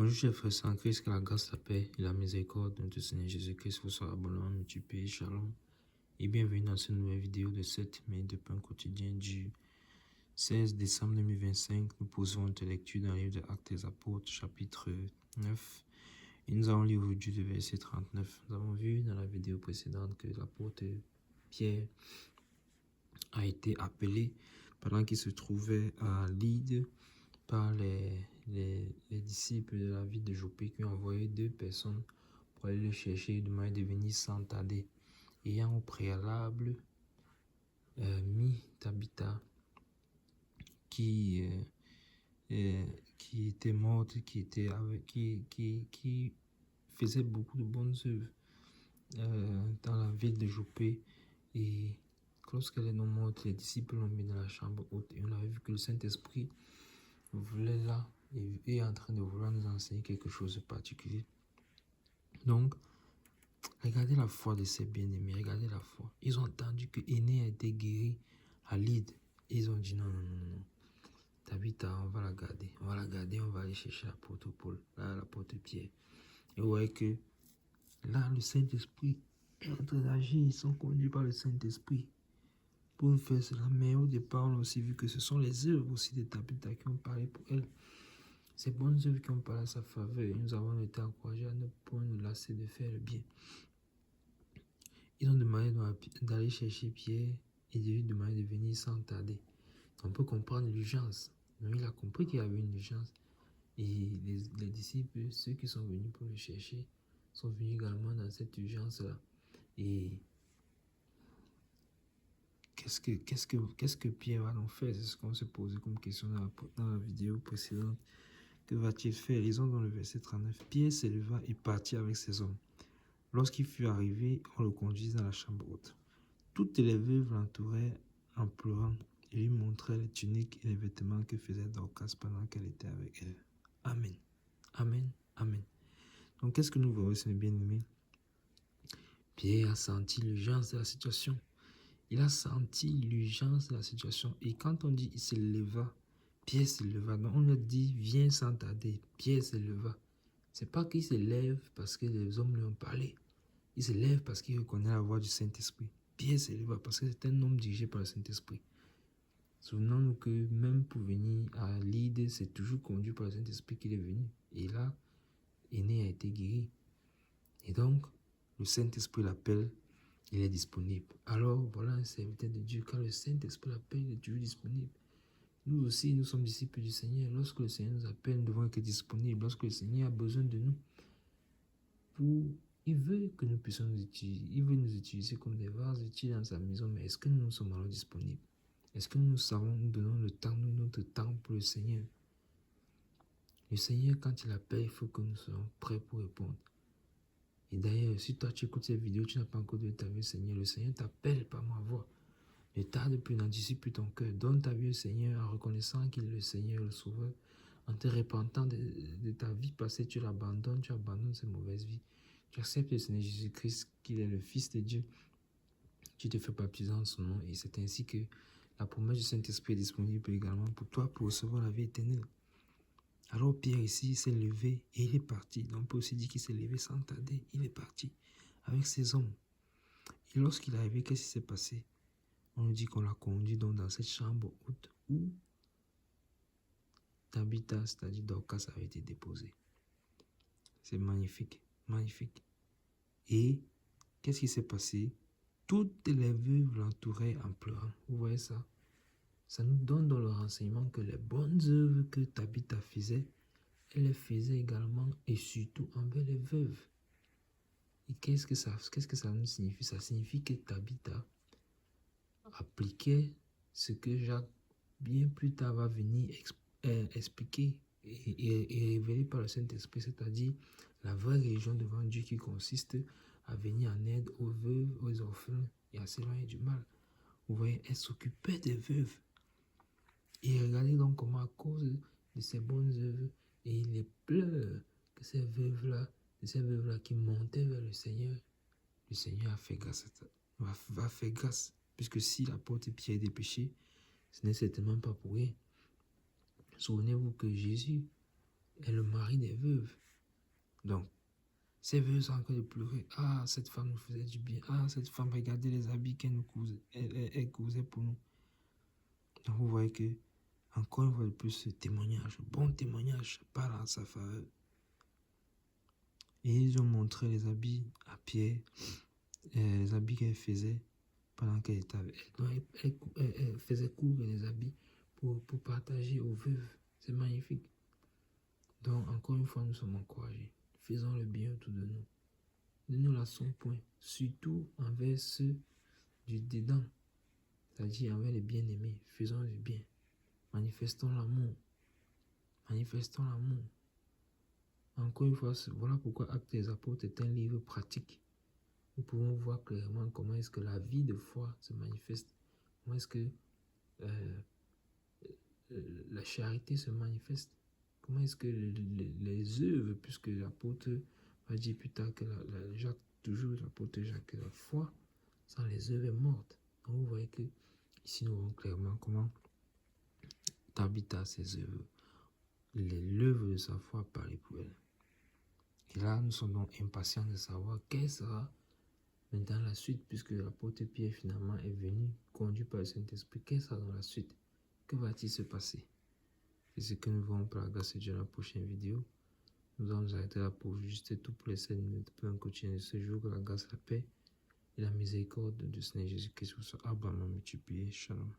Bonjour chers frères en Christ, que la grâce, la paix et la miséricorde de notre Seigneur Jésus-Christ vous soient abondamment multipliés. Shalom. Et bienvenue dans cette nouvelle vidéo de 7 mai de pain quotidien du 16 décembre 2025. Nous posons notre lecture dans le livre des Actes des Apôtres, chapitre 9. Et nous allons lire aujourd'hui le verset 39. Nous avons vu dans la vidéo précédente que l'apôtre Pierre a été appelé pendant qu'il se trouvait à Lydde par les disciples de la ville de Joppé qui ont envoyé 2 personnes pour aller le chercher de manière de venir sans tarder, ayant au préalable mis Tabitha qui était morte, qui faisait beaucoup de bonnes œuvres dans la ville de Joppé. Et lorsqu'elle est non morte, les disciples l'ont mis dans la chambre haute et on avait vu que le Saint-Esprit voulait là et est en train de vouloir nous enseigner quelque chose de particulier. Donc, regardez la foi de ces bien-aimés, regardez la foi. Ils ont entendu que Aîné a été guéri à Lydde. Ils ont dit non. Tabitha, on va la garder, on va aller chercher l'apôtre Paul, l'apôtre Pierre. Et vous voyez que là, le Saint-Esprit est en train d'agir, ils sont conduits par le Saint-Esprit pour nous faire cela. Mais au départ, on a aussi vu que ce sont les œuvres aussi de Tabitha qui ont parlé pour elle. Ces bonnes œuvres qui ont parlé à sa faveur, et nous avons été encouragés à ne point nous lasser de faire le bien. Ils ont demandé d'aller chercher Pierre et de lui demander de venir sans tarder. On peut comprendre l'urgence. Mais il a compris qu'il y avait une urgence. Et les disciples, ceux qui sont venus pour le chercher, sont venus également dans cette urgence-là. Et qu'est-ce que Pierre va nous faire? C'est ce qu'on s'est posé comme question dans la vidéo précédente. Que va-t-il faire? Ils ont dans le verset 39. Pierre s'éleva et partit avec ses hommes. Lorsqu'il fut arrivé, on le conduisit dans la chambre haute. Toutes les veuves l'entouraient en pleurant et lui montraient les tuniques et les vêtements que faisait Dorcas pendant qu'elle était avec elle. Amen. Amen. Amen. Donc, qu'est-ce que nous voyons, c'est bien aimé? Pierre a senti l'urgence de la situation. Il a senti l'urgence de la situation. Et quand on dit il se leva, Pierre se leva. Donc, on lui a dit viens sans tarder. Pierre se leva. C'est pas qu'il se lève parce que les hommes lui ont parlé. Il se lève parce qu'il reconnaît la voix du Saint-Esprit. Pierre se leva parce que c'est un homme dirigé par le Saint-Esprit. Souvenons-nous que même pour venir à Lydde, c'est toujours conduit par le Saint-Esprit qu'il est venu. Et là, Aîné a été guéri. Et donc, le Saint-Esprit l'appelle, il est disponible. Alors, voilà un serviteur de Dieu. Quand le Saint-Esprit l'appelle, il est toujours disponible. Nous aussi, nous sommes disciples du Seigneur. Lorsque le Seigneur nous appelle, nous devons être disponibles. Lorsque le Seigneur a besoin de nous, il veut que nous puissions nous utiliser. Il veut nous utiliser comme des vases utiles dans sa maison. Mais est-ce que nous sommes alors disponibles? Est-ce que nous savons, nous donnons notre temps pour le Seigneur? Le Seigneur, quand il appelle, il faut que nous soyons prêts pour répondre. Et d'ailleurs, si toi tu écoutes cette vidéo, tu n'as pas encore donné ta vie au Seigneur, le Seigneur t'appelle par ma voix. Ne tarde plus, n'anticipe plus ton cœur. Donne ta vie au Seigneur en reconnaissant qu'il est le Seigneur, le Sauveur. En te repentant de ta vie passée, tu l'abandonnes, tu abandonnes cette mauvaise vie. Tu acceptes le Seigneur Jésus-Christ, qu'il est le Fils de Dieu. Tu te fais baptiser en son nom. Et c'est ainsi que la promesse du Saint-Esprit est disponible également pour toi pour recevoir la vie éternelle. Alors Pierre ici s'est levé et il est parti. On peut aussi dire qu'il s'est levé sans tarder. Il est parti avec ses hommes. Et lorsqu'il est arrivé, qu'est-ce qui s'est passé? On nous dit qu'on l'a conduit donc dans cette chambre haute où Tabitha, c'est-à-dire Dorcas, avait été déposée. C'est magnifique, magnifique. Et qu'est-ce qui s'est passé? Toutes les veuves l'entouraient en pleurant. Vous voyez ça? Ça nous donne dans le renseignement que les bonnes œuvres que Tabitha faisait, elle les faisait également et surtout envers les veuves. Et qu'est-ce que ça nous signifie? Ça signifie que Tabitha appliquait ce que Jacques, bien plus tard, va venir expliquer et révéler par le Saint-Esprit, c'est-à-dire la vraie religion devant Dieu qui consiste à venir en aide aux veuves, aux orphelins et à s'éloigner du mal. Vous voyez, elle s'occupait des veuves. Et regardez donc comment à cause de ces bonnes œuvres et les pleurs que ces veuves-là qui montaient vers le Seigneur a fait grâce, va faire grâce. Puisque si l'apôtre Pierre est dépêché, ce n'est certainement pas pour rien. Souvenez-vous que Jésus est le mari des veuves. Donc, ces veuves sont en train de pleurer. Ah, cette femme nous faisait du bien. Ah, cette femme, regardez les habits qu'elle nous cousait, elle cousait pour nous. Donc, vous voyez que, encore une fois de plus, ce témoignage, bon témoignage, parle en sa faveur. Et ils ont montré les habits à Pierre, les habits qu'elle faisait pendant qu'elle était avec elle. Elle faisait coudre les habits pour partager aux veuves. C'est magnifique. Donc, encore une fois, nous sommes encouragés. Faisons le bien autour de nous. Ne nous lassons point, surtout envers ceux du dedans, c'est-à-dire envers les bien-aimés. Faisons le bien. Manifestons l'amour. Manifestons l'amour. Encore une fois, voilà pourquoi Actes des Apôtres est un livre pratique. Nous pouvons voir clairement comment est-ce que la vie de foi se manifeste. Comment est-ce que la charité se manifeste. Comment est-ce que les œuvres, puisque l'apôtre va dire plus tard que Jacques, toujours l'apôtre Jacques, la foi sans les œuvres est morte. Donc vous voyez que ici nous voyons clairement comment Tabitha ses œuvres, l'œuvre de sa foi apparaît pour elle. Et là, nous sommes donc impatients de savoir quelle sera maintenant la suite, puisque l'apôtre Pierre finalement est venu, conduit par le Saint-Esprit. Quelle sera dans la suite? Que va-t-il se passer? C'est ce que nous verrons par la grâce de Dieu dans la prochaine vidéo. Nous allons nous arrêter là pour juster tout pour les 7 minutes pour un quotidien de ce jour. Que la grâce, la paix et la miséricorde de Seigneur Jésus-Christ soit abondamment multipliée. Shalom.